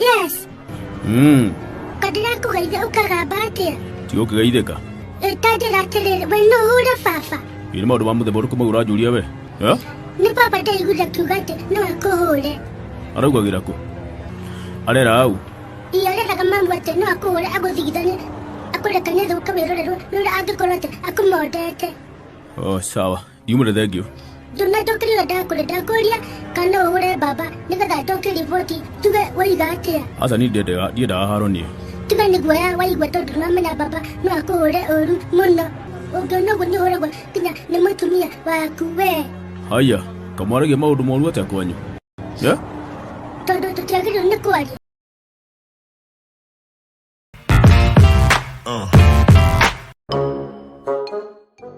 Yes. Kadira ko gaida ukagabate. Tio gaideka. Tadira tele weno hura fafa. Ilma do mamu de boruko magura julia we. Ya? Ni papa dai guda tugate no ko hore. Ara ugagira ko. Are rau. Iya le daga mamu ate no ko hore ago digidane. Ako le kanya do kabero le no age korote ako modete. Oh sawa. Yumure dagyo. Duna dokri da ko le da koria kana hore baba ni ga dokri voti tuga wai gate. Asa ni de da haro ni. Tuga ni goya wai gwato duna mena baba no ko hore oru munna. Ogono goni hore gwa kina ni mutumia wa kuwe. Haya, kamara ge maudu molu ate kwanyu. Ya? Todo to tiagiro ni kwari.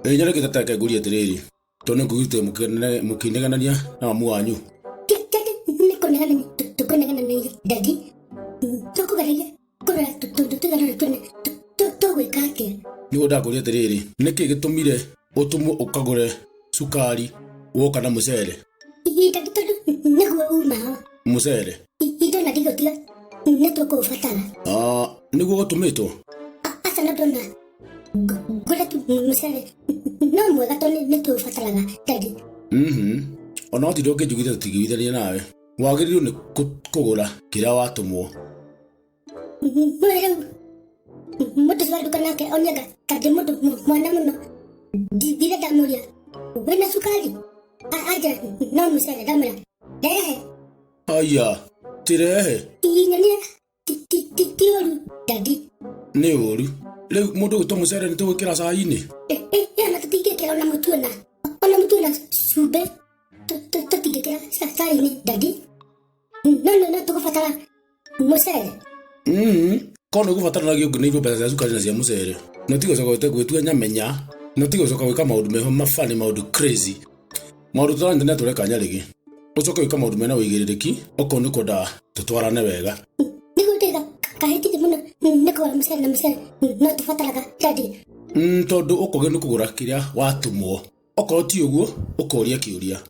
Nyara ke tataka guria tiriri. Tone kugite mukineganania na mamu wanyu. Tete ni konegana to konegana ni daddy. Toko garige. Kora to wekake. Ni goda guria tiriri. Niki gitumire utumu ukagure sukari woka na mucere. Ida gitodo negwa uma. Mucere. Ida na digo tiga. Netoko fatala. Niguo gutumito. Asa na dona. Gura tu mucere. No mwega tone neto fatalaga daddy. Ona ti doke jugita tigithania nawe. Wagiriru ni kugura kira watumwo. Mwera. Mutu swali kanake onyaga kade mutu mwana muno. Dira damuria. Wena sukari. Aja no mucere damra. Dehe. Aya, tirehe. Inyania ti daddy. Ni uru. Leu mundu guto mucere ni tuwikira cai-ini. Na tutige kira ona mutuna. Ona mutuna sube. Tutige kira cai-ini daddy. No tukufatala mucere. Kono gufatala na gyo neivo pesa sukari na cia mucere. No tigo soka gute gwetua nyamenya. No tigo soka gwika maundu meho mafani maundu crazy. Maundu twa internet tureka nyarigi. Ucoke gwika maundu mena wigiririki. Oko ni koda tutwarane wega. Nigutega kahiti muno. Niko mucere na mucere. No tufatalaga daddy. Tondu ukoge ni kugura kiria watumwo. Okorwo ti uguo ukoria kiuria.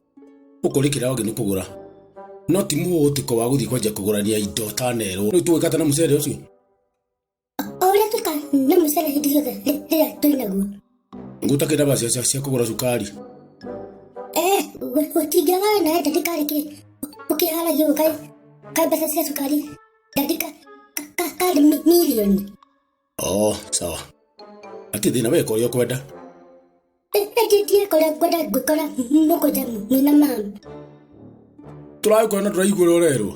Ukori kiria wage ni kugura. No ti muhutiko wa guthii kwanja kugurania indo ta nero. Riu tuwikata na mucere ucio. Oria tuka na mucere hindi yothe rira twinaguo. Ngutakira basi cia kugura sukari. Utigaga na daddy kari ki. Ukihara hiyo kai basa cia sukari. Daddy kari milioni. Sawa. Ati thina we korio kwenda. Eti kora kwenda gukora moko jamu mina mama. Turai kwenda turaigura orero.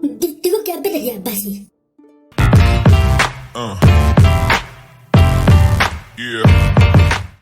Digo que aberia basi. Yeah.